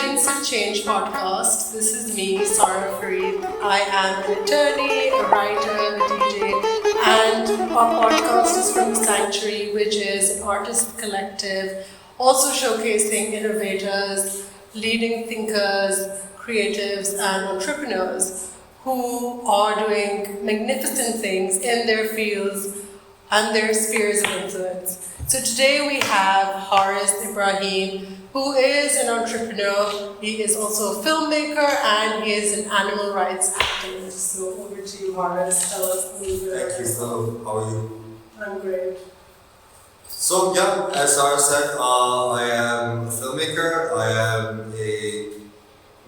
Agents of Change podcast. This is me, Sarah Fareed. I am an attorney, a writer, a DJ, and our podcast is from Sanctuary, which is an artist collective, also showcasing innovators, leading thinkers, creatives, and entrepreneurs who are doing magnificent things in their fields and their spheres of influence. So today we have Haris Ibrahim, who is an entrepreneur. He is also a filmmaker and he is an animal rights activist. So over to you, Haris. Tell us a little bit. Thank you. Hello, how are you? I'm great. So yeah, as Sarah said, I am a filmmaker. I am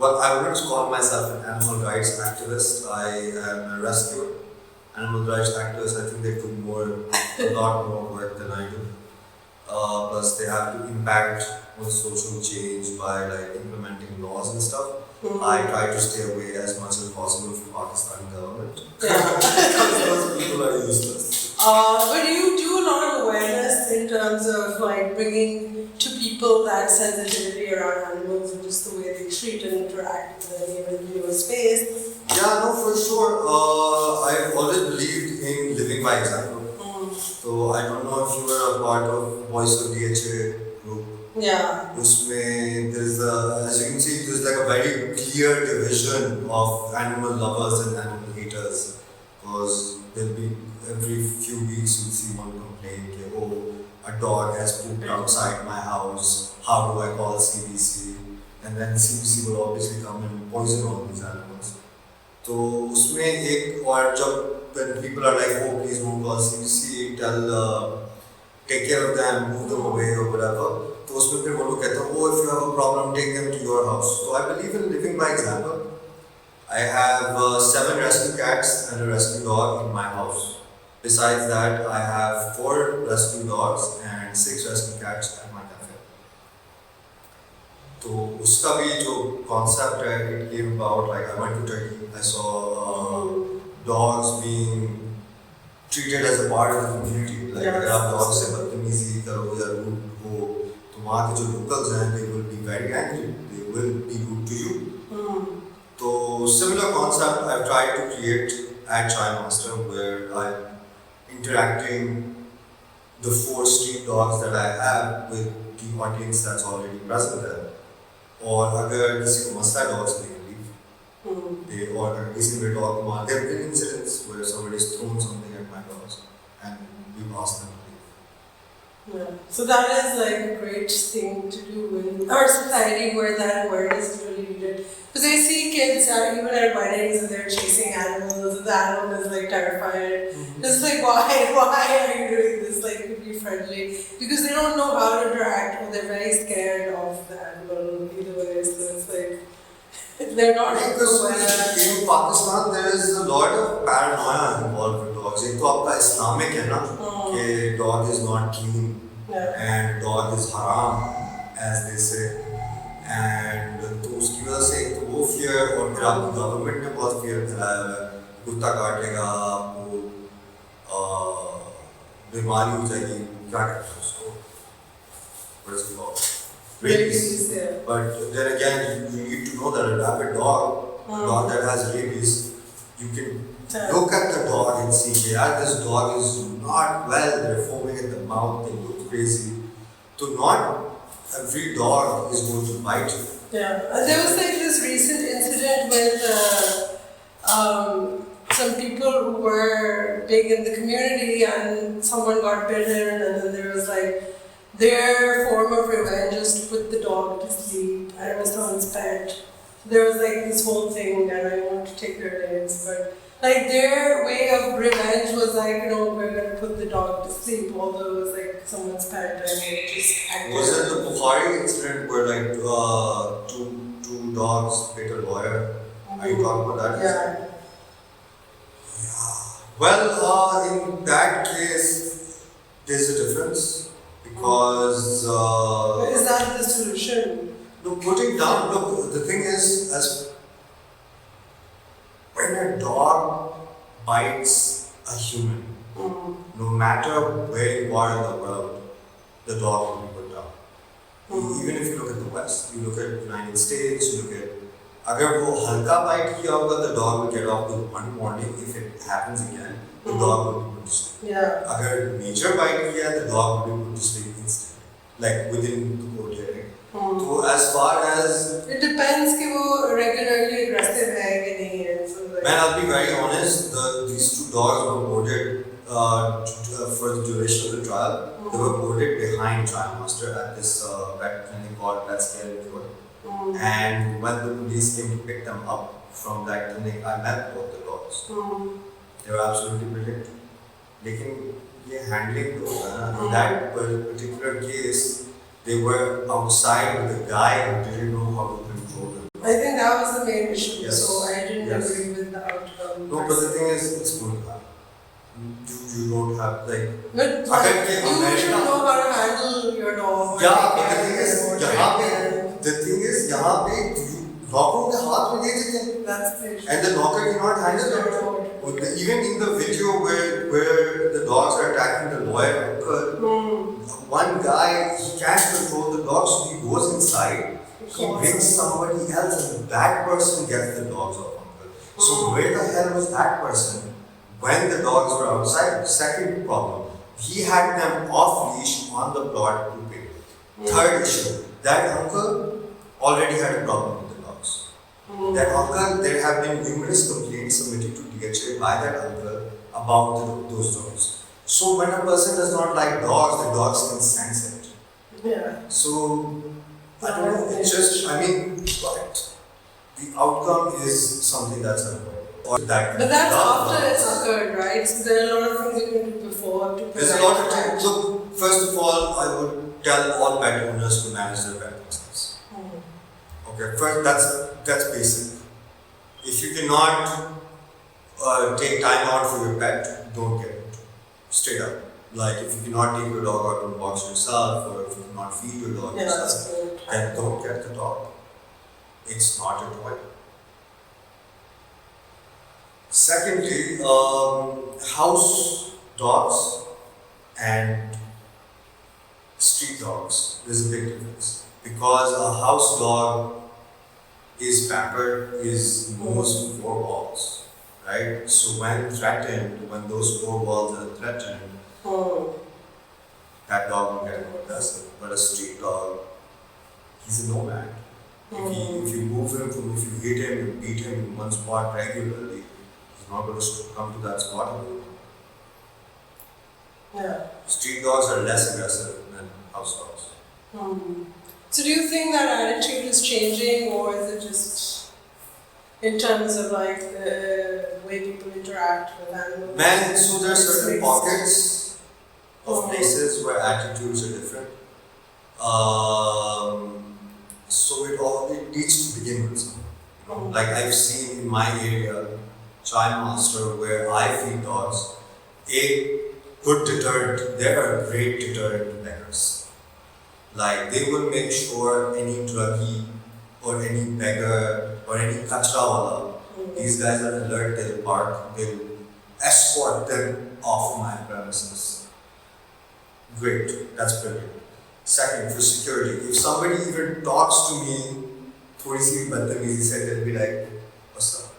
I wouldn't call myself an animal rights activist. I am a rescuer. Animal rights activists, I think they do a lot more work than I do. Plus they have to impact on social change by implementing laws and stuff. Mm-hmm. I try to stay away as much as possible from Pakistani government. Yeah. Because those people are useless. But you do a lot of awareness in terms of bringing to people that sensitivity around animals and just the way they treat and interact with them, even in your space. Yeah, no, for sure. I've always believed in living by example. So I don't know if you were a part of Voice of DHA group. Yeah. Usme there's as you can see, there's a very clear division of animal lovers and animal haters. Because there'll be every few weeks you'll see one complaint, a dog has pooped outside my house. How do I call CBC? And then CBC will obviously come and poison all these animals. So उसमें एक और जब when people are like, oh please don't call CBC, take care of them, move them away or whatever. तो उसमें फिर वो लोग कहते हैं, oh if you have a problem, take them to your house. So I believe in living by example. I have 7 rescue cats and a rescue dog in my house. Besides that, I have 4 rescue dogs and 6 rescue cats at my cafe. तो उसका भी जो concept है, it came about I went to Turkey. I saw dogs being treated as a part of the community. अगर आप dogs से बदतमीजी करो या rude हो, तो वहाँ के जो locals हैं, they will be very angry. They will be rude to you. So similar concept I've tried to create at Chai Master, where I'm interacting the 4 street dogs that I have with the audience that's already present there. Or अगर किसी को मसला dogs they can leave. Or किसी में dog मार. There have been incidents where somebody's thrown something at my dogs and we've asked them to leave. Yeah. So that is a great thing to do in our society where that awareness is really needed. Because I see kids even at weddings and they're chasing animals and the animal is terrified. It's why are you doing this? Be friendly. Because they don't know how to interact or they're very scared of the animal either way. So it's they're not because in Pakistan there is a lot of paranoia involved with dogs. एक तो आपका Islamic है ना कि dog is not clean and dog is haram as they say. And तो उसकी वजह से एक तो वो fear और फिर आपकी government ने बहुत fear फैलाया है कुत्ता काटेगा आपको बीमारी हो जाएगी क्या कहते हैं उसको what is it called rabies. But then again you need to know that a rabid dog that has rabies, you can look at the dog and see yeah this dog is not well, they're foaming at the mouth, they look crazy. So not every dog is going to bite you. Yeah, there was this recent incident with some people who were big in the community and someone got bitten and then there was their form of revenge is to put the dog to sleep and it was someone's pet. There was this whole thing and I don't want to take their names, but their way of revenge was we're gonna put the dog to sleep, although it was someone's pet and they just acted. Was it the Bukhari incident where two dogs bit a lawyer? Are you talking about that? Yeah. Well, in that case, there's a difference because. Is that the solution? No, putting down. Look, the thing is, as when a dog bites a human, no matter where you are in the world, the dog will be put down. Even if you look at the West, you look at the United States, you look at अगर वो हल्का bite किया होगा, the dog will get off with one warning. If it happens again, the dog will be put to sleep. Yeah. अगर major bite किया, the dog will be put to sleep instantly, like within the court hearing. So as far as it depends कि वो regularly aggressive है कि नहीं है. So like, man, I'll be very honest. These two dogs were boarded for the duration of the trial. They were boarded behind Trial Master at this vet clinic called Let's Care It. And when the police came to pick them up from that clinic, I met both the dogs. They were absolutely brilliant. लेकिन ये handling तो होता है ना. In that particular case, they were outside with a guy who didn't know how to control them. I think that was the main issue. Yes. So I didn't Yes. agree with the outcome. No, but the thing is, it's good. You don't have like. But you should know how to handle your dog. Yeah, but the thing is, यहाँ पे नौकरों के हाथ में दे देते हैं. That's the issue. And the knocker cannot handle it. Even in the video where the dogs are attacking the lawyer uncle, one guy, he can't control the dog, so he goes inside, he brings somebody else, and that person gets the dogs off uncle. So where the hell was that person when the dogs were outside? Second problem, he had them off leash on the plot to pay. Third issue, that uncle already had a problem with the dogs. That uncle, there have been numerous complaints submitted to DHA by that uncle about those dogs. So when a person does not like dogs, the dogs can sense it. Yeah. So I don't know, it's just, I mean, but the outcome is something that's important. But that's after it's occurred, right? So there are a lot of things you can do before to There's a lot of things. So first of all, I would tell all pet owners to manage their pet business. Okay, first that's basic. If you cannot take time out for your pet, don't get it. Straight up. Like if you cannot take your dog out and walk yourself, or if you cannot feed your dog yourself, then don't get the dog. It's not a toy. Secondly, house dogs and street dogs, there's a big difference. Because a house dog is pampered, is knows 4 walls, right? So when threatened, when those 4 walls are threatened, that dog will get aggressive. But a street dog, he's a nomad. If you move him, if you hit him, you beat him in one spot regularly, he's not going to come to that spot anymore. Yeah. Street dogs are less aggressive than house dogs. So do you think that attitude is changing, or is it just in terms of like the way people interact with animals? Man, so there are certain pockets of places where attitudes are different. So it needs to begin with something. Like I've seen in my area, Child Master, where I feed dogs, a good deterrent. They are a great deterrent to beggars. Like they will make sure any druggie or any beggar or any kachrawala, these guys are alert, they'll park, they'll escort them off my premises. Great, that's brilliant. Second, for security, if somebody even talks to me, थोड़ी सी बदतमीजी से, they'll be like, what's up?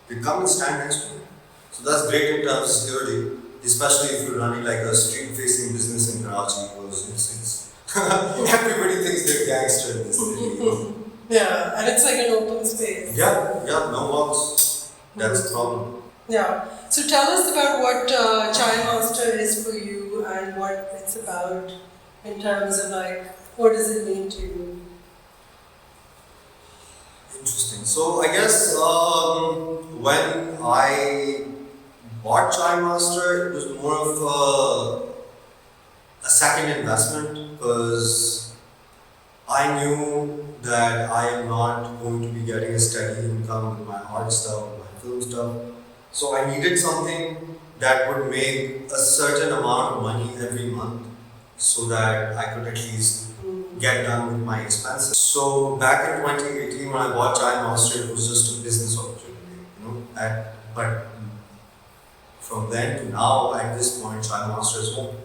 They come and stand next to me. So that's great in terms of security, especially if you're running like a street-facing business in Karachi, because it's everybody thinks they're gangster in this city. Yeah, and it's like an open space. Yeah, no walls. That's the problem. Yeah. So tell us about what Child Master is for you and what it's about in terms of like, what does it mean to you? Interesting. So I guess when I bought Child Master, it was more of a second investment, because I knew that I am not going to be getting a steady income with my art stuff, with my film stuff. So I needed something that would make a certain amount of money every month, so that I could at least get done with my expenses. So back in 2018, when I bought Child Master, it was just a business opportunity, but from then to now, at this point, Child Master is home.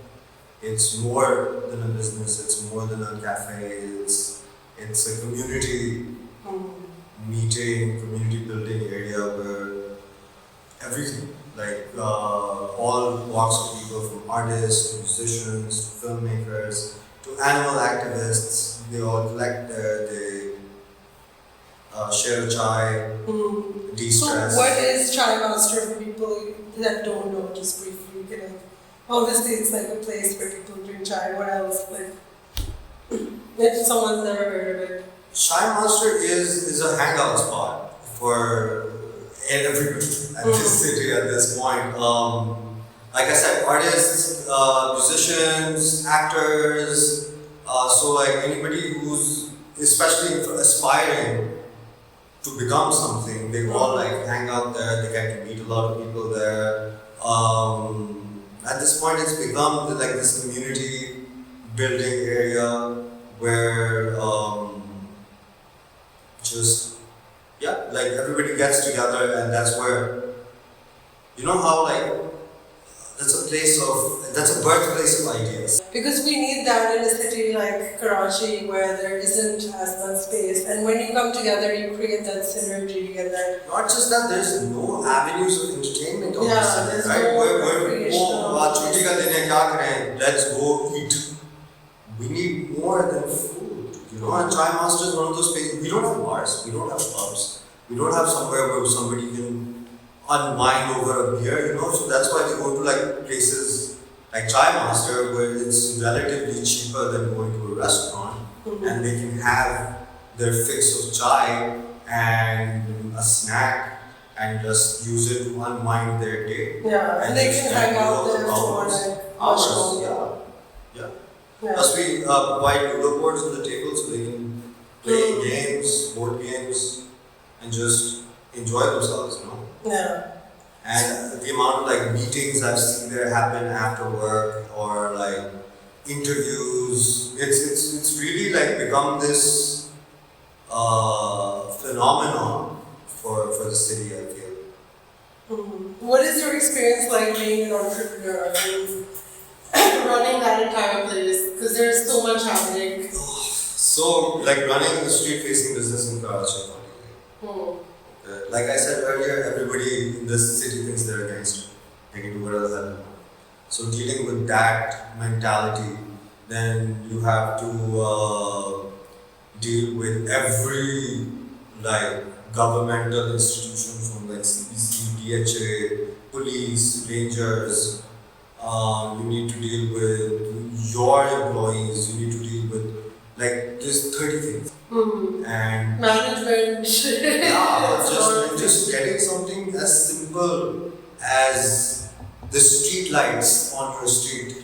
It's more than a business. It's more than a cafe. It's a community meeting, community building area where everything, like all walks of people, from artists to musicians to filmmakers to animal activists, they all collect there. They share chai, de-stress. So, what is Chai Master for people that don't know? Just briefly, obviously, it's like a place where people drink chai. What else? Like, if someone's never heard of it. Chai Master is a hangout spot for everybody at this city at this point. Like I said, artists, musicians, actors. So like anybody who's especially aspiring to become something, they all like hang out there. They get to meet a lot of people there. At this point, it's become like this community building area where like everybody gets together, and that's where, you know how like that's a birthplace of ideas. Because we need that in a city like Karachi where there isn't as much space, and when you come together, you create that synergy and that. Not just that, there's no avenues of entertainment on Yeah, the city, there's right? no recreational Let's go eat. We need more than food, you know. And Chai Master is one of those places. We don't have bars, we don't have pubs, we don't have somewhere where somebody can unwind over a beer, you know. So that's why they go to like places like Chai Master where it's relatively cheaper than going to a restaurant, and they can have their fix of chai and a snack and just use it to unwind their day. Yeah, and they can hang out there for like hours. Yeah. Plus we provide Ludo boards on the table so they can play games, board games, and just enjoy themselves, you know. Yeah. And the amount of like meetings I've seen there happen after work or like interviews, it's really like become this phenomenon for the city, I feel. What is your experience like being an entrepreneur? Running that entire place, because there's so much happening. So, like running a street-facing business in Karachi. Like I said earlier, everybody in this city thinks they're gangster. They can do whatever the hell they want. So, dealing with that mentality, then you have to deal with every like governmental institution from like CBC, DHA, police, rangers. You need to deal with your employees, you need to deal with like there's 30 things. And management. just getting something as simple as the street lights on your street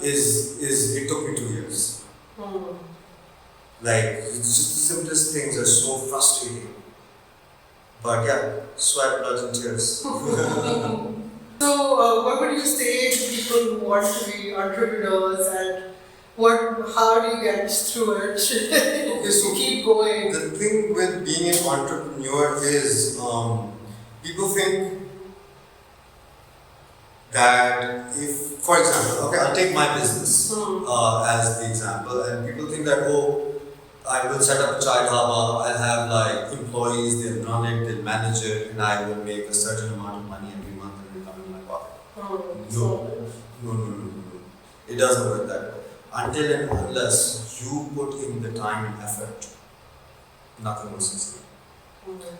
is it took me 2 years. Like it's just the simplest things are so frustrating. But yeah, sweat, blood and tears. So, what would you say to people who want to be entrepreneurs, and how do you get through it? Okay, so keep going. The thing with being an entrepreneur is people think that if, for example, okay, I'll take my business as the example, and people think that, I will set up a chai dhaba, I'll have like employees, they'll run it, they'll manage it, and I will make a certain amount of money every month and it will come in my pocket. No. It doesn't work that way. Until and unless you put in the time and effort, nothing will succeed.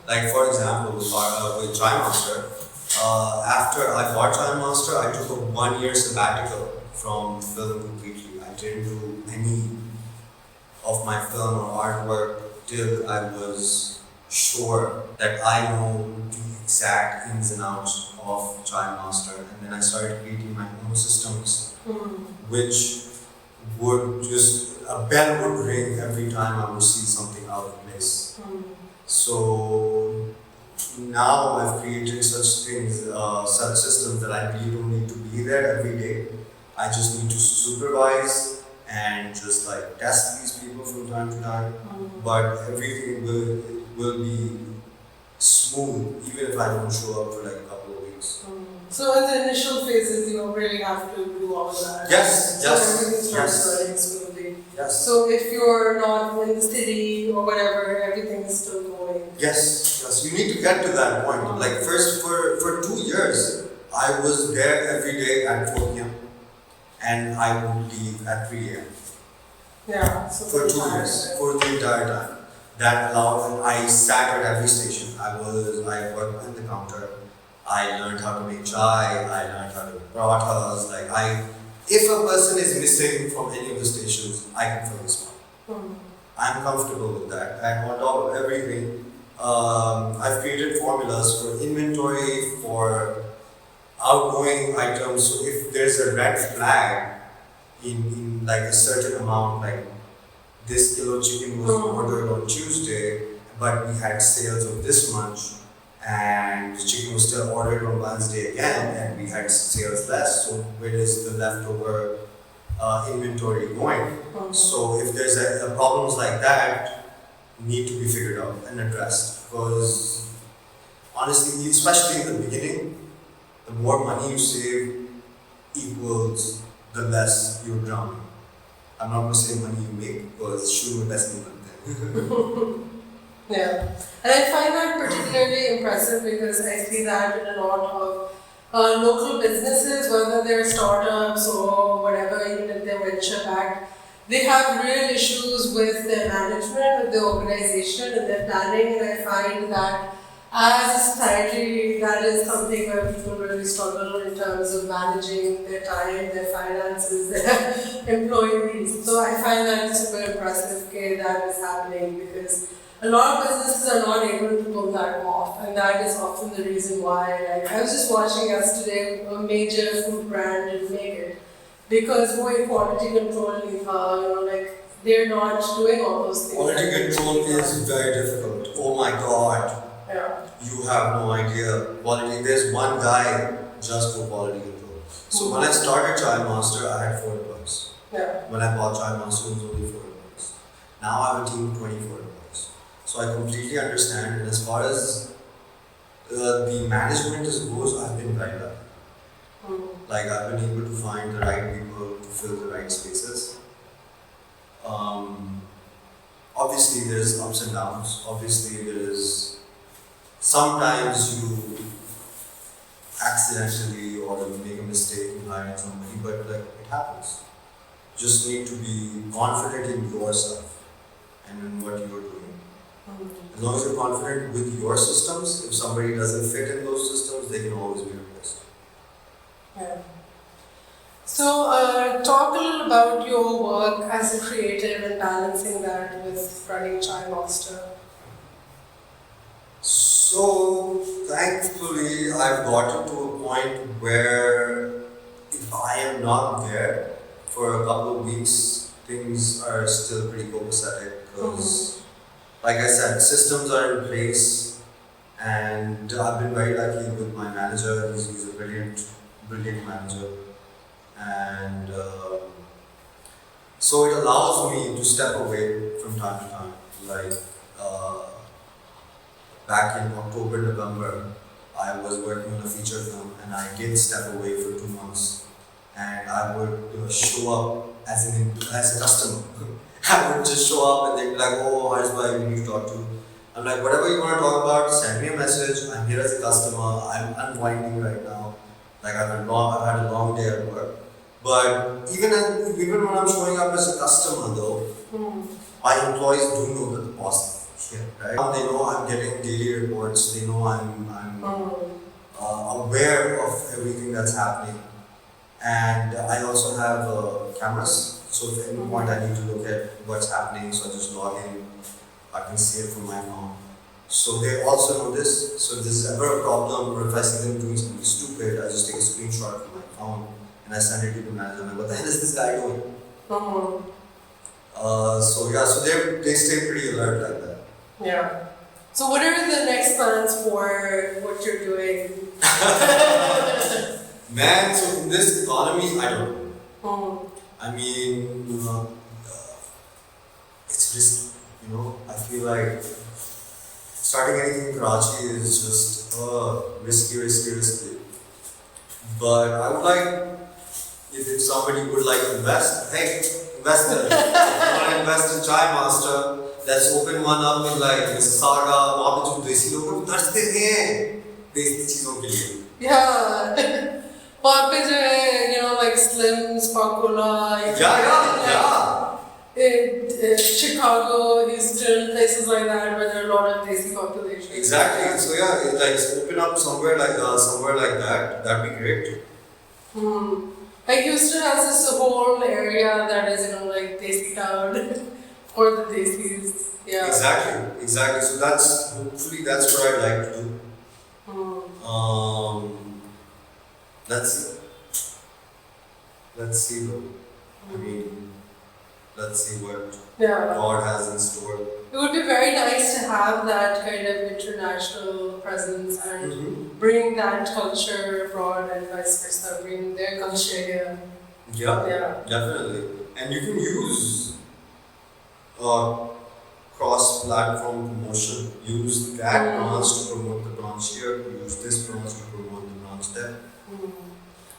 Like for example, with Chai Master, after I bought Chai Master, I took a 1 year sabbatical from film completely. I didn't do any of my film or artwork till I was sure that I know the exact ins and outs of Chai Master, and then I started creating my own systems, which would just, a bell would ring every time I would see something out of place. So now I've created such things, such systems that I really don't need to be there every day. I just need to supervise and just like test these people from time to time, but everything will be smooth even if I don't show up for like a couple of weeks. So in the initial phases, you really have to do all of that. Yes, So everything starts running smoothly. Yes. So if you're not in the city or whatever, everything is still going. Yes. You need to get to that point. Like first for 2 years, I was there every day at 4 p.m. and I would leave at 3 a.m. Yeah. So For 2 years, for the entire time. That allowed, I sat at every station. I worked behind the counter. I learned how to make chai. I learned how to make parathas. If a person is missing from any of the stations, I can fill this one. I'm comfortable with that. And on top of everything, I've created formulas for inventory, for outgoing items. So if there's a red flag in like a certain amount, like this kilo chicken was ordered on Tuesday, but we had sales of this much, and the chicken was still ordered on Wednesday again, and we had sales less. So where is the leftover inventory going? So if there's a problems like that, need to be figured out and addressed. Because honestly, especially in the beginning, the more money you save equals the less you're drowning. I'm not going to say money you make because should best in Yeah, and I find that particularly impressive because I see that in a lot of local businesses, whether they're startups or whatever, even if they're venture backed, they have real issues with their management, with their organization, and their planning. And I find that as a society, that is something where people really struggle in terms of managing their time, their finances, their employees. So I find that super impressive that is happening because a lot of businesses are not able to pull that off, and that is often the reason why. Like I was just watching yesterday, a major food brand didn't make it because quality control, they're not doing all those things. Quality control is very difficult. Oh my God. Yeah. You have no idea. Quality. There's one guy just for quality control. So when I started Chai Master, I had 4 employees. Yeah. When I bought Chai Master, it was only 4 employees. Now I have a team of 24 employees. So I completely understand. And as far as the management goes, I've been very lucky. Like I've been able to find the right people to fill the right spaces. Obviously, there's ups and downs. Obviously, there is. Sometimes you accidentally or you make a mistake in hiring somebody, but it happens. You just need to be confident in yourself and in what you're doing. As long as you're confident with your systems, if somebody doesn't fit in those systems, they can always be replaced. Yeah. So, talk a little about your work as a creative and balancing that with running Chai Master. So, thankfully, I've gotten to a point where if I am not there for a couple of weeks, things are still pretty copacetic because, like I said, systems are in place, and I've been very lucky with my manager. He's a brilliant manager, and so it allows me to step away from time to time. Back in October, November, I was working on a feature film and I did step away for 2 months, and I would show up as a customer. I would just show up and they'd be like, oh, Harsbhai, we need to talk to. I'm like, whatever you want to talk about, send me a message. I'm here as a customer. I'm unwinding right now. Like I've had a long day at work. But even when I'm showing up as a customer though, my employees do know that the boss is here, right? They know I'm getting daily reports. They know I'm aware of everything that's happening. And I also have cameras. So if at any point I need to look at what's happening, so I just log in. I can see it from my phone. So they also know this. So if there's ever a problem or if I see them doing something stupid, I just take a screenshot from my phone and I send it to the manager. I'm like, what the hell is this guy doing? So they stay pretty alert like that. Yeah. So what are the next plans for what you're doing? Man, so in this economy, I don't know. I mean, it's risky. I feel like starting anything in Karachi is just risky. But I would like, if somebody would like to invest, hey, investor, if you want to invest in Chai Master, let's open one up in like Mississauga, वहाँ पे जो देसी लोग हैं तरसते हैं देसी चीजों के लिए. Yeah. वहाँ पे जो है, like Slim, Sparkula. Yeah. In Chicago, Eastern, places like that where there are a lot of Desi population. Exactly. So yeah, like open up somewhere like that. That'd be great. Like Houston has this whole area that is, like Desi town for the Desis. Yeah. Exactly. So hopefully that's what I'd like to do. Let's see though. I mean, let's see what God has in store. It would be very nice to have that kind of international presence and bring that culture abroad and vice versa, bring their culture here. Yeah, definitely. And you can use cross-platform promotion. Use that branch to promote the branch here, use this branch to promote the branch there.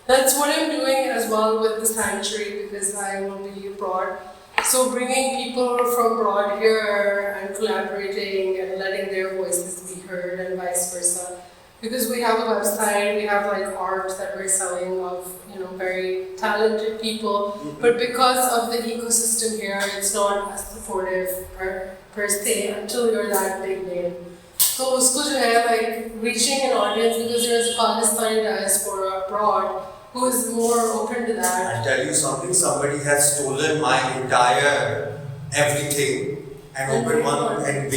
That's what I'm doing as well with the sanctuary because I will be abroad. So bringing people from abroad here and collaborating and letting their voices be heard and vice versa. Because we have a website, we have like art that we're selling of very talented people, but because of the ecosystem here, it's not as supportive per se until you're that big name. So usko jo hai, like reaching an audience because there's a Pakistani diaspora abroad who is more open to that. I'll tell you something, somebody has stolen my entire everything and opened one in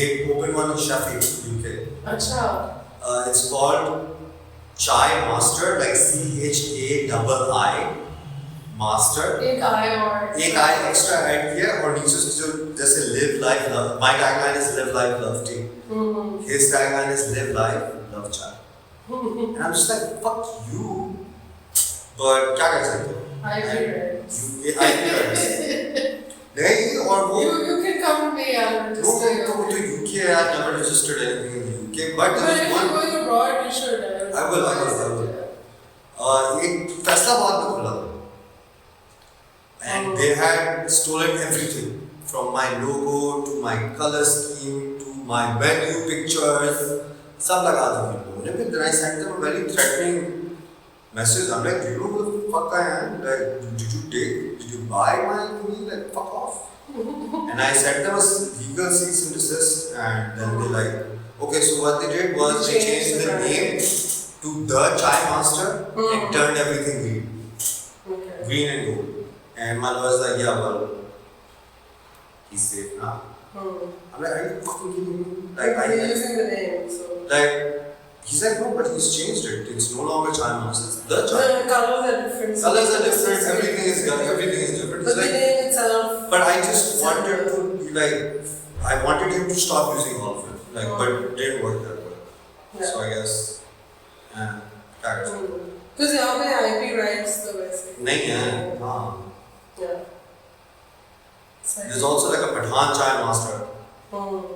Sheffield, UK. Acha. It's called Chai Master, like CHAII Master. एक I extra add किया और नीचे से जो जैसे live life love. My tagline is live life love tea. His tagline is live life love chai. And I'm just like fuck you. But क्या कर सकते हो? I नहीं और वो you can come to me and register. No, to UK I've never registered anything in the UK. But if you're going abroad, you should. I will. एक फैसलाबाद में खुला and they had stolen everything from my logo to my color scheme to my menu pictures. सब लगा दिए लोगों ने. Then I sent them a very threatening message. I'm like, do you know who the fuck I am? Like, did you buy my thing? Like, fuck off. And I sent them a legal cease and desist, and then they like, okay, so what they did was they changed the name to the Chai Master and turned everything green. Okay. Green and gold. And my lawyer was like, yeah, well, he's safe now. I'm like, are you fucking kidding me? Like, you're using the name, so. Like, he's like, no, but he's changed it. It's no longer Chai Master. It's the Chai. The colors are different. Colors are different. Everything is different. But the name itself. But I just wanted to I wanted him to stop using all of it. But it didn't work that way. Yeah. So I guess, because यहाँ पे IP rights तो वैसे. नहीं है. हाँ. Yeah. There's also like a Pathan Chai Master.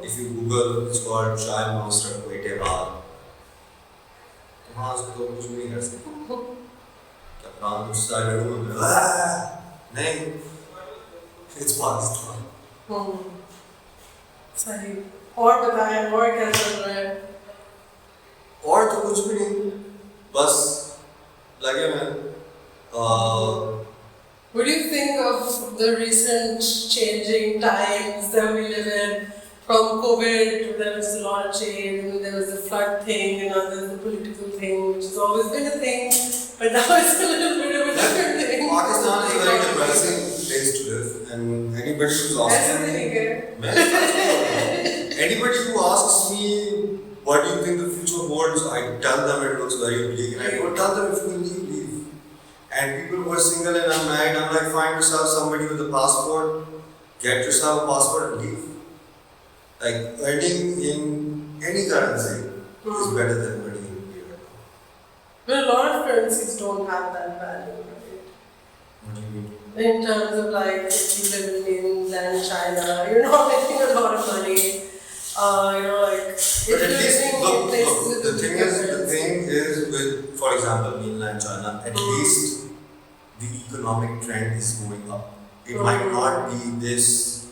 If you Google, it's called Chai Master Kuwaiti Baad. तो हाँ उसको तो कुछ भी नहीं कर सकते. क्या प्रांत उससे आगे लड़ूंगा नहीं. It's Pakistan. सही. और बताएं और क्या चल रहा है? और तो कुछ भी नहीं. बस लगे मैं. What do you think of the recent changing times that we live in? From COVID, there was a lot of change, and there was the flood thing, and now there's the political thing, which has always been a thing, but now it's a little bit of a different thing. Pakistan is a very depressing place to live, and anybody who's anybody who asks me, what do you think the future holds, I tell them it looks very bleak, and I don't tell them if you can leave. And people who are single and unmarried, I'm like, find yourself somebody with a passport, get yourself a passport and leave. Like, earning in any currency is better than earning in India right now. But a lot of currencies don't have that value, right? What do you mean? In terms of like, if you live in mainland China, you're not making a lot of money. But at least, look, the thing is with, for example, example, mainland China, at least the economic trend is going up. It might not be this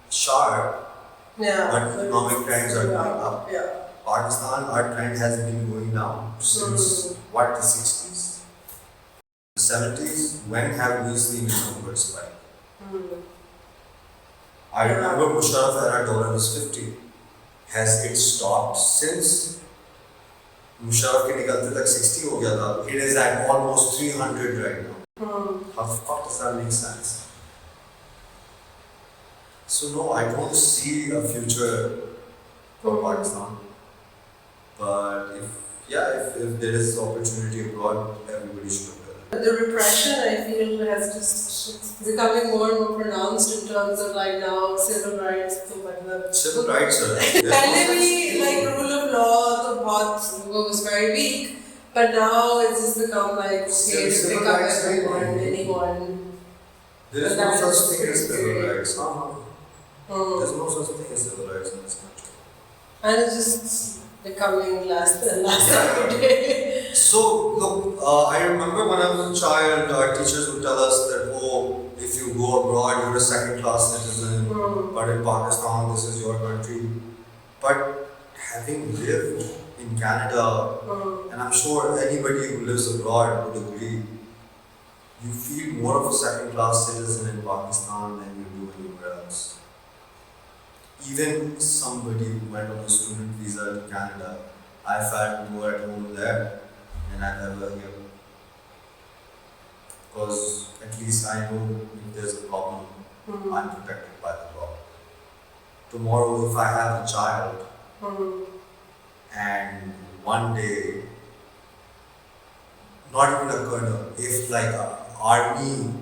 sharp, but economic trends are going up. Pakistan, our trend has been going down since the 60s. The 70s, when have we seen an upward spike? I remember Musharraf era dollar was 50. Has it stopped since Musharraf ke nikalते तक 60 हो गया था? It is at almost 300 right now. How the fuck does that make sense? So no, I don't see a future for Pakistan. But if there is opportunity abroad, everybody should look at it. The repression, I feel, has just becoming more and more pronounced in terms of like now civil rights. So civil rights are. पहले भी like rule of law तो बहुत was very weak, but now it's just become like okay, pick up everyone, anyone. There is no such thing as civil rights. There's no such thing as civil rights in this country. And it's just becoming less and less every day. So, look, I remember when I was a child, our teachers would tell us that, oh, if you go abroad, you're a second-class citizen, but in Pakistan, this is your country. But having lived in Canada, and I'm sure anybody who lives abroad would agree, you feel more of a second-class citizen in Pakistan than you do anywhere else. Even somebody who went on a student visa to Canada, I felt more at home there than I've ever here. Because at least I know if there's a problem, I'm protected by the law. Tomorrow, if I have a child, and one day, not even a colonel, if like an army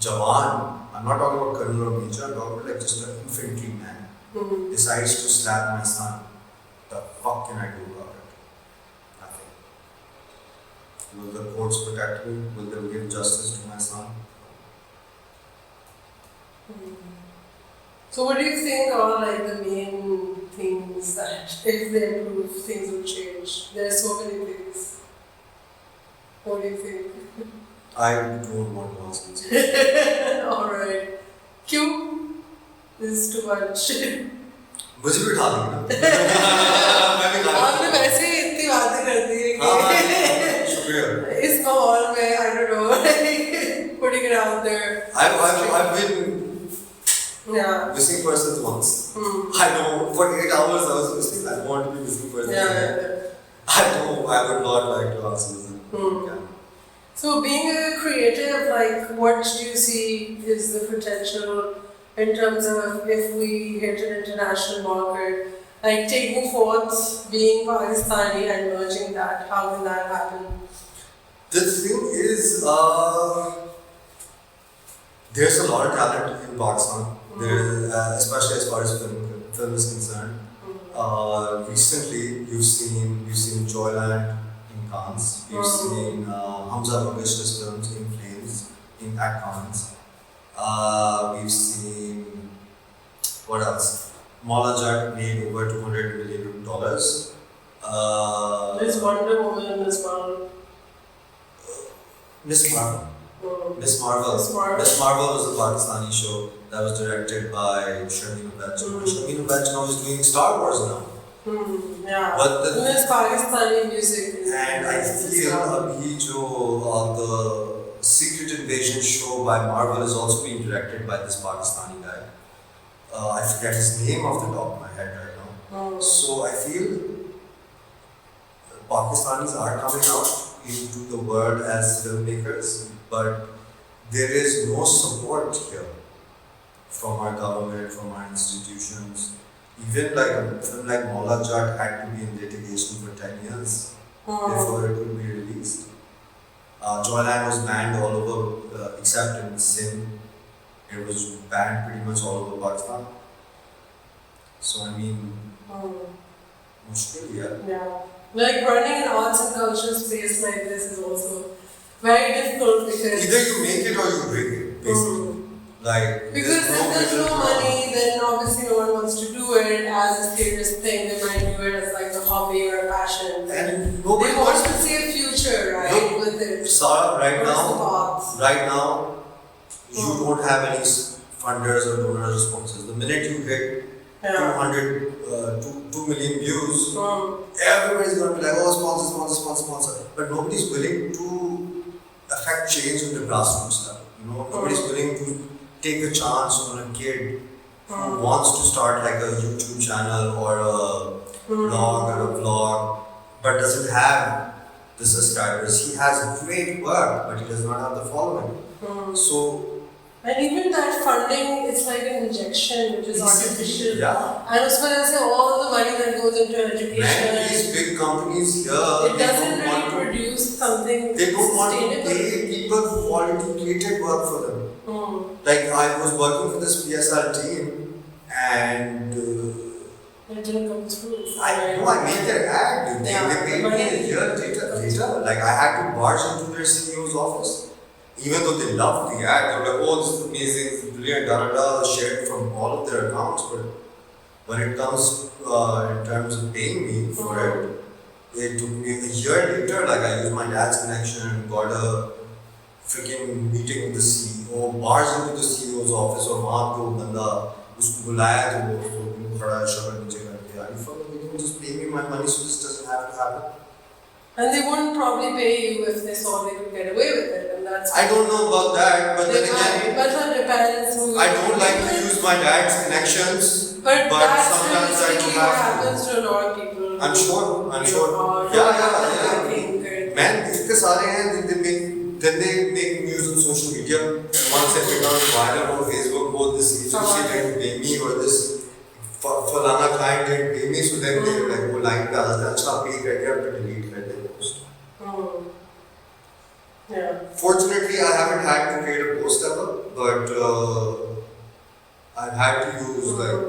jawan, I'm not talking about colonel or major, I'm talking about like just an infantryman, decides to slap my son, the fuck can I do about it? Nothing. Will the courts protect me? Will they give justice to my son? So what do you think are like the main things that if they improve, things will change? There are so many things. What do you think? I don't want to answer this. Alright. Kyun? This is too much. मुझे भी उठा देंगे ना आपने वैसे ही इतनी बातें कर दी है शुक्रिया इस माहौल में I don't know putting it out there. I've been missing persons once. I know for 8 hours I was missing. I want to be missing person. I know I would not like to answer this. So being a creative, like what do you see is the potential in terms of if we hit an international market, like taking forth being Pakistani and merging that, how will that happen? The thing is, there's a lot of talent in Pakistan, especially as far as film is concerned. Recently, you've seen Joyland in Cannes, you've seen Hamza Bagash's films in Flames at Cannes. We've seen what else? Mala Jack made over $200 million. There's Wonder Woman as well. Miss Marvel. Miss Marvel was a Pakistani show that was directed by Sharmeen Bachchan. Sharmeen Bachchan is doing Star Wars now. But there's Pakistani music. And I feel the Secret Invasion show by Marvel is also being directed by this Pakistani guy. I forget his name off the top of my head right now. So I feel Pakistanis are coming out into the world as filmmakers, but there is no support here from our government, from our institutions. Even like a film like Maula Jat had to be in litigation for 10 years before it could be released. Joyland was banned all over, except in Sindh. It was banned pretty much all over Pakistan. So I mean, mushkil, yeah. Like running an arts and culture space like this is also very difficult because either you make it or you break it, basically. Because if there's no money, then obviously no one wants to do it as a serious thing. They might do it as like a hobby or a passion. And they want to see a future, right? Sarah, What's the path? right now, you don't have any funders or donors or sponsors. The minute you hit 2 million views, everybody's going to be like, oh, sponsor. But nobody's willing to affect change in the grassroots level. Nobody's willing to take a chance on a kid who wants to start like a YouTube channel or a blog or a vlog, but doesn't have the subscribers. He has great work, but he does not have the following. So. And even that funding, it's like an injection, which is artificial. Yeah. And as well as all the money that goes into education. Man, these big companies here, it doesn't really produce something they don't want to sustainable. pay people who already created work for them. Like I was working for this PSR team and it didn't come through. I made their ad. They paid me a year later. Like I had to barge into their CEO's office. Even though they loved the ad, they were like, oh, this is amazing, this is brilliant, shared from all of their accounts. But when it comes in terms of paying me for it, it took me a year later. Like I used my dad's connection and got a freaking meeting with the CEO, barged into the CEO's office, और वहाँ पे वो बंदा उसको बुलाया तो वो खड़ा शक्ल नीचे करके यार, you can just pay me my money so this doesn't have to happen. And they wouldn't probably pay you if they saw they could get away with it, and that's. I don't know about that, but then again, but for the parents who. I don't like to use my dad's connections, but sometimes I do have to. Happens to a lot of people. I'm sure. Yeah. Man, इतने सारे हैं, then they make news on social media. Once they become viral on Facebook, oh this agency didn't pay me or this. फलाना client didn't pay me, so then they like वो line पे आता है अच्छा pay कर दिया फिर delete कर दे post. Yeah. Fortunately, I haven't had to create a post ever, but I've had to use like.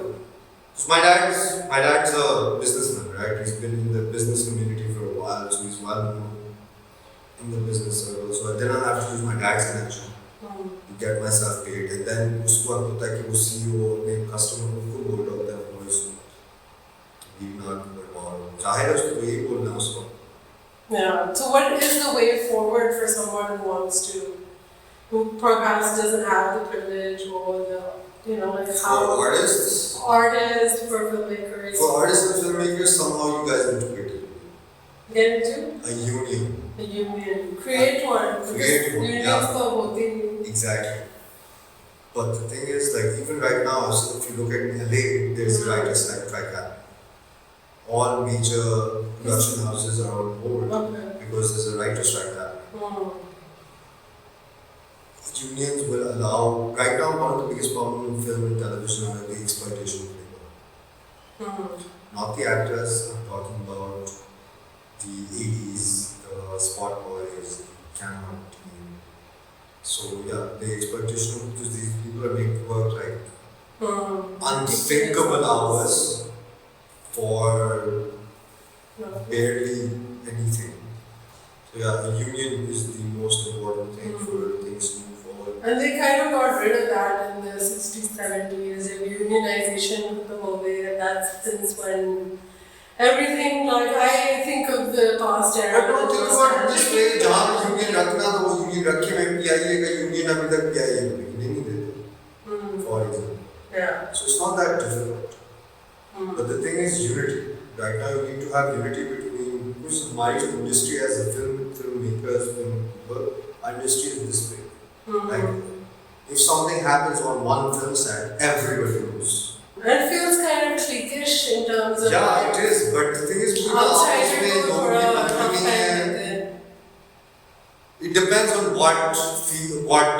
Cause my dad's a businessman, right? He's been in the business community for a while, so he's well known in the business circle. So then I have to use my dad's connection to get myself paid, and then उसको अब होता है कि वो CEO अपने customer को बोल रहा होता है Yeah. So what is the way forward for someone who perhaps doesn't have the privilege or the, like how. For artists? Artists, for filmmakers. For artists and filmmakers, somehow you guys need to get into? A union. A union. Create one. Create one, yeah. Exactly. But the thing is, like, even right now, if you look at LA, there's a writer's strike happening. All major production houses are on board because there's a writer's strike happening. Unions will allow, right now, one of the biggest problems in film and television are the exploitation of labor. Not the actors, I'm talking about the 80s, the spot boys, the camera team. So yeah, the exploitation, because these people are made to work like unthinkable hours for barely anything. So yeah, a union is the most important thing for things to move forward. And they kind of got rid of that in the 60s, 70s, and unionization took them away, and that's since when everything, like I think of the past era. But don't think about this way, जहाँ union रखना तो वो union रखे में PIA का union अभी तक PIA को नहीं देते. For example. Yeah. So it's not that difficult. But the thing is unity. Right now you need to have unity between who's my industry as a filmmakers, film people. Our industry is this big. Like if something happens on one film set, everybody knows. It feels kind of cliquish in terms of. Yeah, it is. But the thing is, it depends on what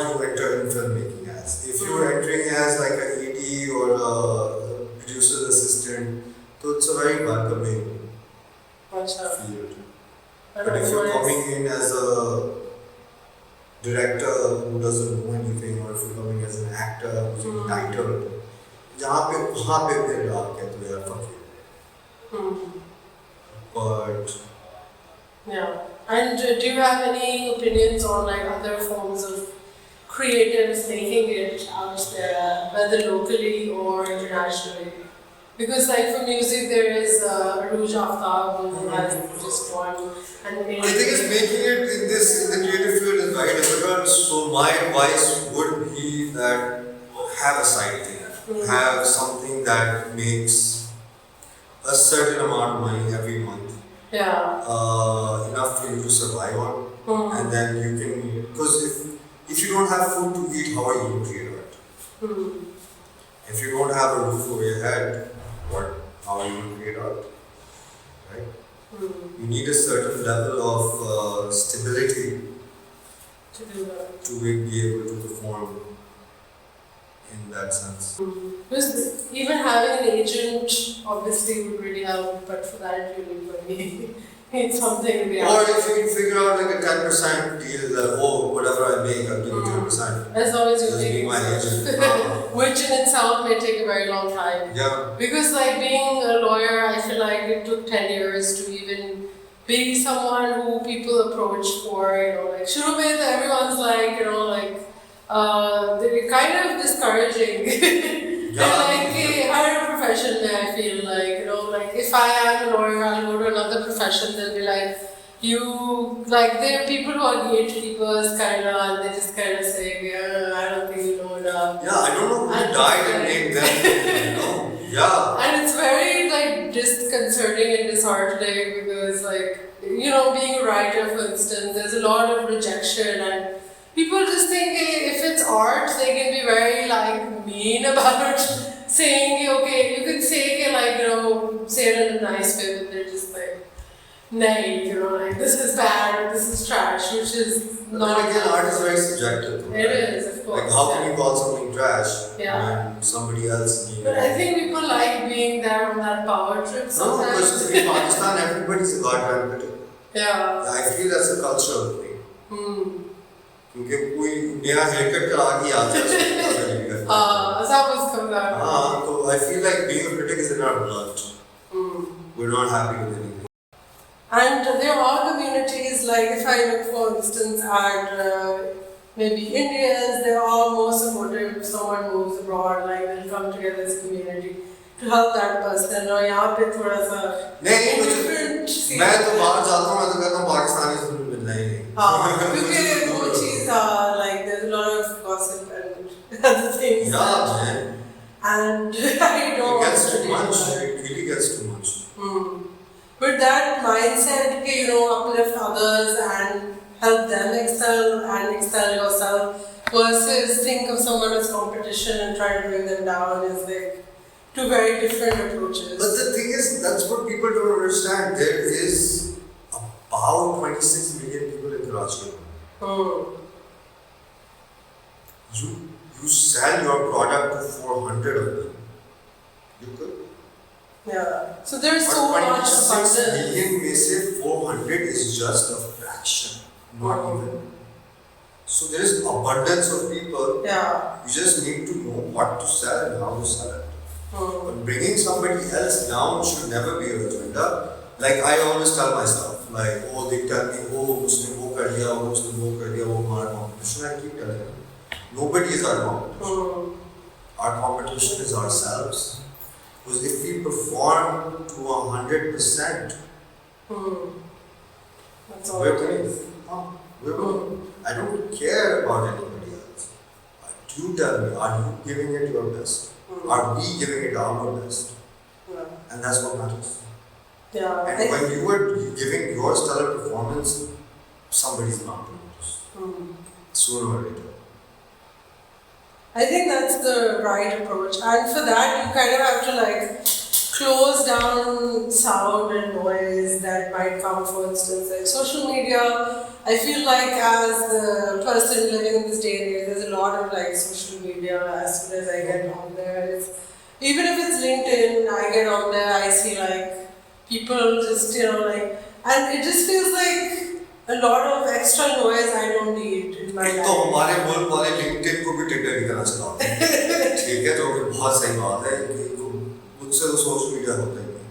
you enter in filmmaking as. If you're entering as like an AD or a producer's assistant, so it's a very welcoming field. But if you're coming in as a director who doesn't know anything, or if you're coming as an actor who's entitled, वहाँ पे फिर आप कहते हो यार fuck you. But yeah. And do you have any opinions on like other forms of creatives making it out there, whether locally or internationally? Because like for music there is Rouge Aftab who has just won. And I think it's making it in this this in the creative field is very difficult. So my advice would be that have a side thing, have something that makes a certain amount of money every month. Yeah. Enough for you to survive on, and then you can, because if you don't have food to eat, how are you going to create art? If you don't have a roof over your head, how are you going to create art? Right? You need a certain level of stability To do that. to be able to perform in that sense. Because even having an agent obviously would really help, but for that you need money. It's something to be Or if you can figure out like a 10% deal that, whatever I make, I'll give you 10%. As long as you're Just be making my sense. agent. Which in itself may take a very long time. Yeah. Because like being a lawyer, I feel like it took 10 years to even be someone who people approach for, like shuru mein to everyone's like, they're kind of discouraging. They're like, hey, hire a profession there, I feel like, if I am a lawyer, I'll go to another profession, they'll be like, there are people who are gatekeepers, and they just kind of say, yeah, I don't think you know enough. Yeah, I don't know who died and made them, Yeah. And it's very, disconcerting and disheartening because, being a writer, for instance, there's a lot of rejection and people just think if it's art, they can be very mean about saying, okay, you can say, say it in a nice way, but they're just like, nay, this is bad or this is trash, which is not. But again, art is very subjective. It is, of course. How can you call something trash when somebody else needs it? But I think people like being there on that power trip sometimes. No, because in Pakistan, everybody's a goddamn critic. Yeah. I feel that's a cultural thing. क्योंकि कोई नया haircut करा के आता है सब उसको तो I feel like being a critic is in our blood. We're not happy with anything. And there are communities, if I look for instance at maybe Indians, they're all more supportive if someone moves abroad, they'll come together as a community to help that person. और यहाँ पे थोड़ा सा different. मैं तो बाहर जाता हूँ, मैं तो कहता हूँ पाकिस्तानी से मुझे मिलना ही नहीं. क्योंकि वो चीज़ there's a lot of gossip and other things. Yeah, man. And I don't. It gets too much. It really gets too much. But that mindset, uplift others and help them excel and excel yourself versus think of someone as competition and try to bring them down is two very different approaches. But the thing is, that's what people don't understand. There is about 26 million people in Karachi. You sell your product to 400 of them. You could. Yeah. So there's so much abundance. 26 million may say 400 is just a fraction, not even. So there is abundance of people. Yeah. You just need to know what to sell and how to sell it. But bringing somebody else down should never be your agenda. I always tell myself, they tell me, उसने वो कर दिया, उसने वो कर दिया, वो हमारा competition. I keep telling them, nobody is our competition. Our competition is ourselves. Because if we perform to 100%, that's all we're winning. I don't care about anybody else. You tell me, are you giving it your best? Are we giving it our best? Yeah. And that's what matters. Yeah. And when you are giving your stellar performance, somebody's bound to notice. Sooner or later. I think that's the right approach. And for that, you kind of have to close down sound and noise that might come, for instance, social media. I feel as the person living in this day and age, there's a lot of social media. As soon as I get on there, even if it's LinkedIn, I get on there, I see people just, and it just feels like a lot of extra noise I don't need in my life. तो हमारे मुल्क वाले LinkedIn को भी Twitter की तरह चलाते हैं, ठीक है, जो कि बहुत सही बात है कि मुझसे तो सोशल मीडिया होता ही नहीं.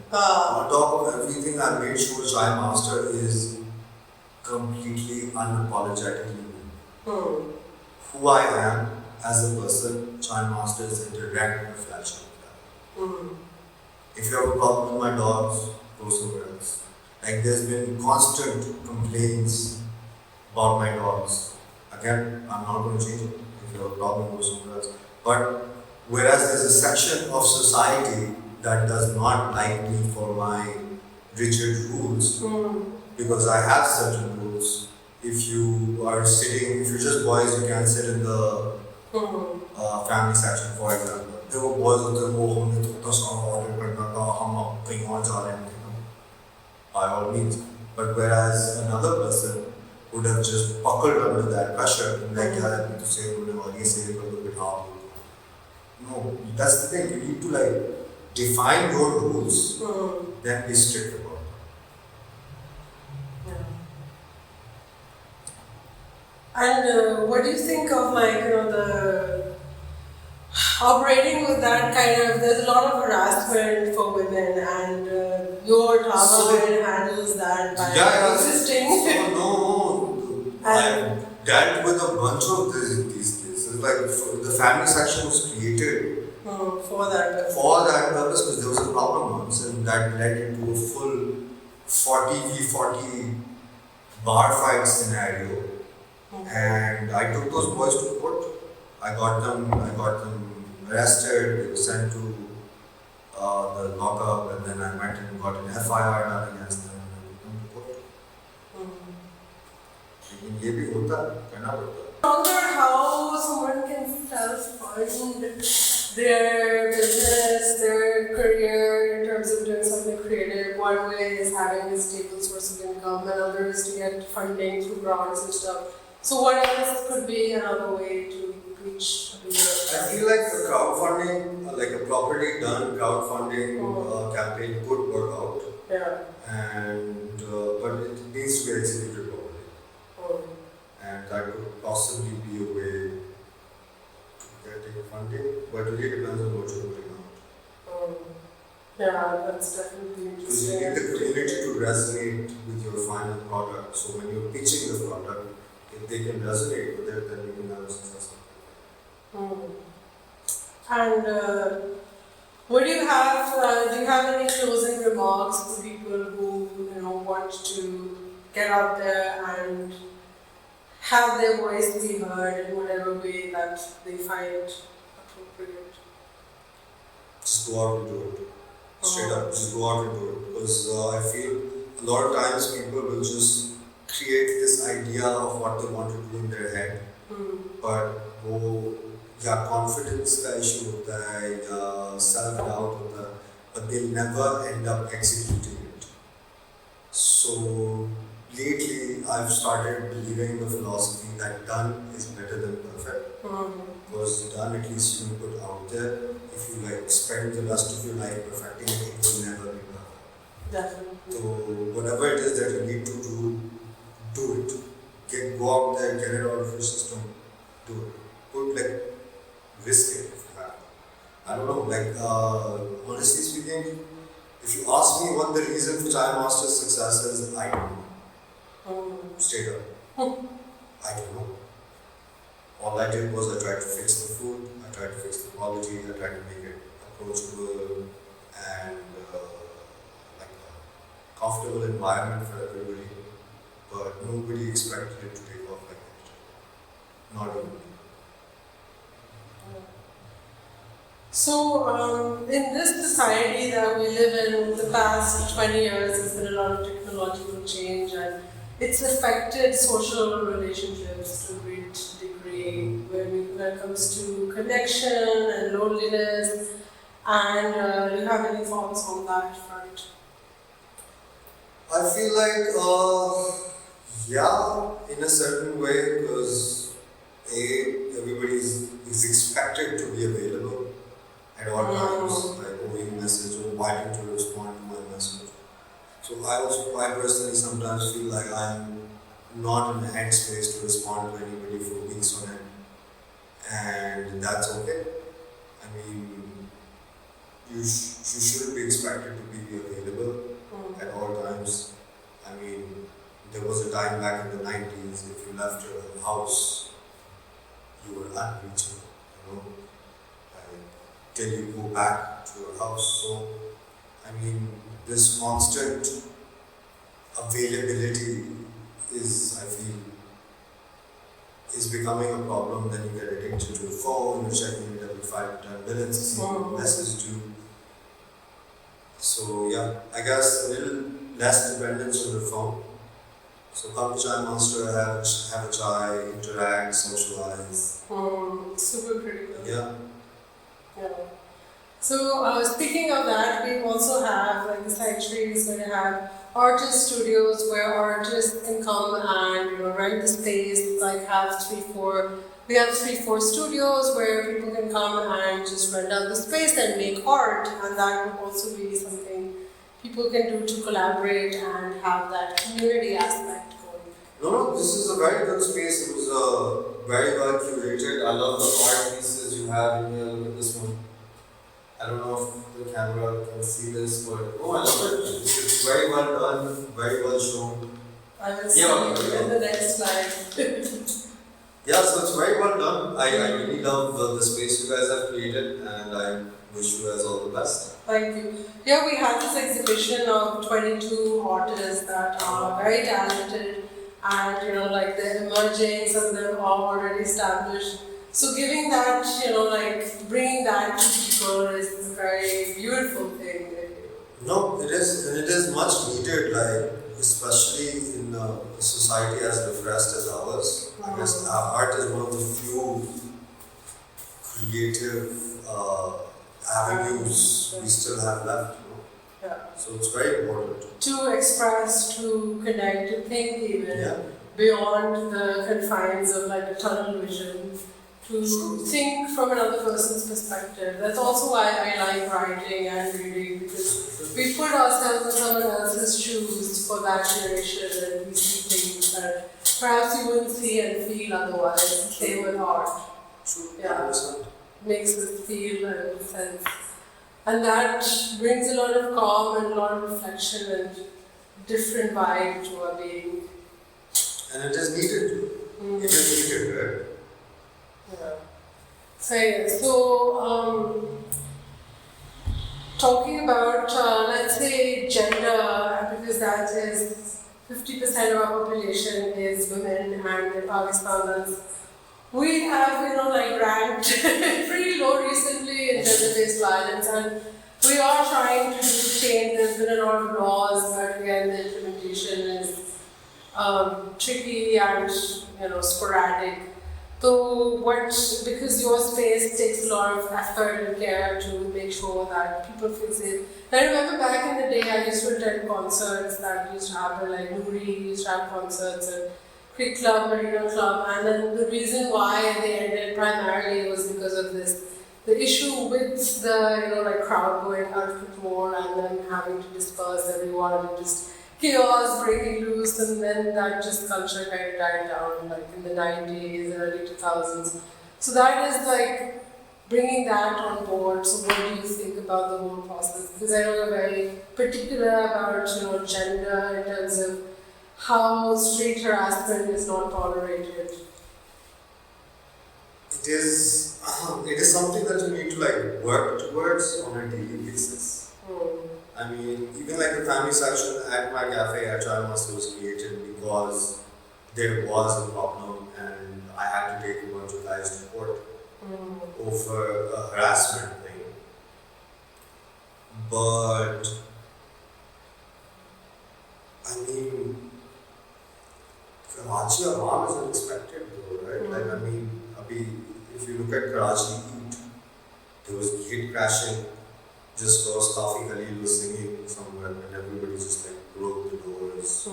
On top of everything, I made sure Chai Master is completely unapologetically me. Who I am as a person, Chai Master is a direct reflection of that. If you have a problem with my dogs, go somewhere else. There's been constant complaints about my dogs. Again, I'm not going to change it if your problem goes somewhere else. But whereas there's a section of society that does not like me for my rigid rules, because I have certain rules. If you are sitting, if you're just boys, you can't sit in the family section, for example. There were boys who said, "Oh, हमने तो इतना सारा order करना था, हम अब कहीं और जा रहे हैं," by all means. But whereas another person would have just buckled under that pressure, like, "यार मैं तो save करने वाली save कर दो बिठा दो." No, that's the thing. You need to like define your rules, then be strict about it. Yeah. And what do you think of like the operating with that kind of? There's a lot of harassment for women, and your Tava handles that by existing. So no, I've dealt with a bunch of these cases. Like the family section was created for that purpose because there was a problem once, and that led into a full 40v40 bar fight scenario. And I took those boys to court. I got them arrested. They were sent to the lockup, and then I went and got an FIR done against them and I took them to court. लेकिन ये भी होता करना पड़ता. I wonder how someone can self-fund their business, their career in terms of doing something creative. One way is having a stable source of income, and other is to get funding through grants and stuff. So what else could be another way to reach a bigger audience? I feel like the crowdfunding, like a properly done crowdfunding campaign could work out. Yeah. And but it needs to be executed properly. And that could possibly be a way to get funding, but it really depends on what you're putting out. Yeah, that's definitely Because you interesting. need the community to resonate with your final product. So when you're pitching the product, if they can resonate with it, then you can have a successful product. And what do you have? Do you have any closing remarks for people who want to get out there and have their voice be heard in whatever way that they find appropriate? Just go out and do it. Straight up, just go out and do it. Because I feel a lot of times people will just create this idea of what they want to do in their head. But वो या confidence का issue होता है या self doubt होता है, but they'll never end up executing it. So lately I've started believing the philosophy that done is better than perfect. Because done at least you can put out there. If you like spend the rest of your life perfecting it, it will never be perfect. Definitely. So whatever it is that you need to do it. Go out there, get it out of your system, do it. Risk it if you have. I don't know, honestly speaking, if you ask me what the reason for Chai Master's success is, I don't know. Straight up. I don't know. All I did was I tried to fix the food, I tried to fix the quality, I tried to make it approachable and like a comfortable environment for everybody. But nobody expected it to take off like that. Not even me. So, in this society that we live in, the past 20 years, there's been a lot of technological change, and it's affected social relationships to a great degree when it comes to connection and loneliness. And do you have any thoughts on that front? I feel like, yeah, in a certain way, because everybody is expected to be available at all times, like owing message or wanting to respond to my message. So I personally sometimes feel like I'm not in the headspace to respond to anybody for weeks on end, and that's okay. I mean, you shouldn't be expected to be available at all times. I mean, there was a time back in the 90s, if you left your house, you were unreachable, till you go back to your house. So, I mean, this constant availability is, I feel, is becoming a problem, then you get addicted to the phone, you're checking it every 5 to 10 minutes to see what message due. So yeah, I guess a little less dependence on the phone. So come to Chai Master, have a chai, interact, socialize. Super critical. Yeah. Yeah. So speaking of that, we also have like the sanctuary is going to have artist studios where artists can come and rent the space. Like we have 3-4 studios where people can come and just rent out the space and make art, and that would also be something people can do to collaborate and have that community aspect going. No, this is a very good space. It was very well curated. I love the art pieces you have in here. Look at this one. I don't know if the camera can see this, but I love it. It's very well done, very well shown. I will see you in the next slide. Yeah, so it's very well done. I really love the space you guys have created, and I wish you guys all the best. Thank you. Yeah, we had this exhibition of 22 artists that are very talented, and like they're emerging, some of them are already established. So giving that, bringing that to people is a very beautiful thing. No, it is, and it is much needed, especially in a society as repressed as ours. I guess art is one of the few creative avenues we still have left. Yeah. So it's very important. To express, to connect, to think even beyond the confines of a tunnel vision. To think from another person's perspective. That's also why I like writing and reading, because we put ourselves in someone else's shoes for that generation, and we see things that perhaps you wouldn't see and feel otherwise. Same with art. Yeah, makes us feel and sense. And that brings a lot of calm and a lot of reflection and different vibe to our being. And it is needed. It is needed, right? Yeah. So talking about, let's say, gender, because that is 50% of our population is women, and in Pakistan, we have, ranked pretty low recently in gender-based violence, and we are trying to change. There's been a lot of laws, but again, the implementation is tricky and, sporadic. So because your space takes a lot of effort and care to make sure that people feel safe. I remember back in the day, I used to attend concerts that used to happen, like Noori used to have concerts and Creek Club, Marina Club, and then the reason why they ended primarily was because of this. The issue with the crowd going out of control and then having to disperse everyone and just chaos breaking loose, and then that just culture kind of died down in the 90s, early 2000s. So that is bringing that on board. So what do you think about the whole process? Because I know you're very particular about gender in terms of how street harassment is not tolerated. It is something that you need to work towards on a daily basis. I mean, even the family section at my cafe at Chai Master was created because there was a problem and I had to take a bunch of guys to court over a harassment thing. But, I mean, Karachi Awam is unexpected though, right? If you look at Karachi Eat, there was gate crashing. Just across Coffee Khalil was singing somewhere and everybody just broke the doors,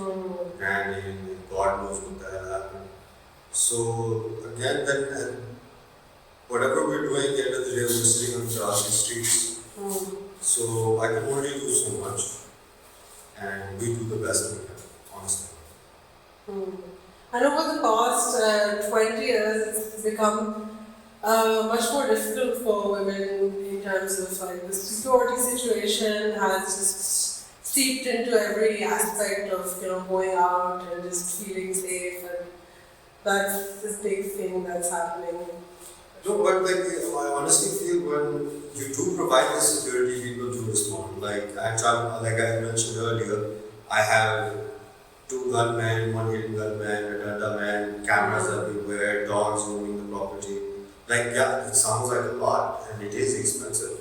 ran in, and God knows what the hell happened. So again, then whatever we're doing at the end of the day, we're sitting on Karachi streets. So I can only do so much, and we do the best we can, honestly. And over the past 20 years, it's become much more difficult for women in terms of the security situation has just seeped into every aspect of going out and just feeling safe, and that's this big thing that's happening. No, but I honestly feel when you do provide the security, people do respond. Like I mentioned earlier, I have two gunmen, one hidden gunman, another man, cameras everywhere, dogs roaming the property. Like, yeah, it sounds like a lot and it is expensive.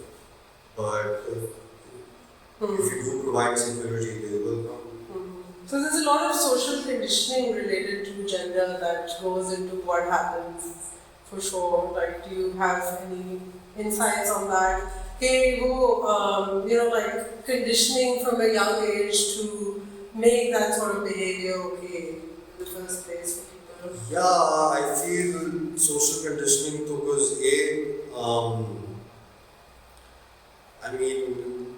But if you do provide security, they will come. So there's a lot of social conditioning related to gender that goes into what happens, for sure. Like, do you have any insights on that? Hey, like conditioning from a young age to make that sort of behavior okay in the first place for people? Yeah, I feel social conditioning because I mean,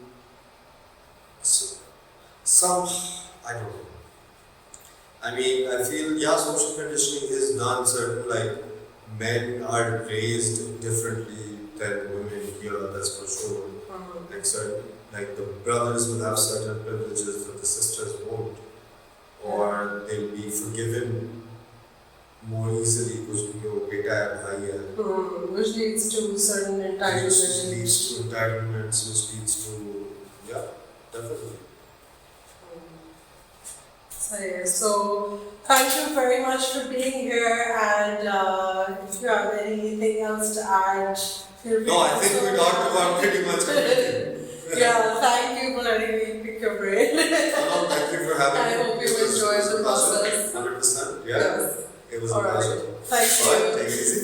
some, I don't know. I mean, I feel, yeah, social conditioning is done. Certain, like, men are raised differently than women here, that's for sure. Like, certain, like, the brothers will have certain privileges that the sisters won't. Or they'll be forgiven more easily because your beta hai bhai hai. Which leads to certain entitlements. Which leads to entitlements, which leads to, yeah, definitely. So thank you very much for being here, and if you have anything else to add, feel free. No, I think we talked about pretty much everything. Yeah, thank you for letting me pick your brain. No, thank you for having me. I hope you enjoyed the process. 100%, yeah. Yes. It was All a pleasure. right. Thank you. All right, take it easy.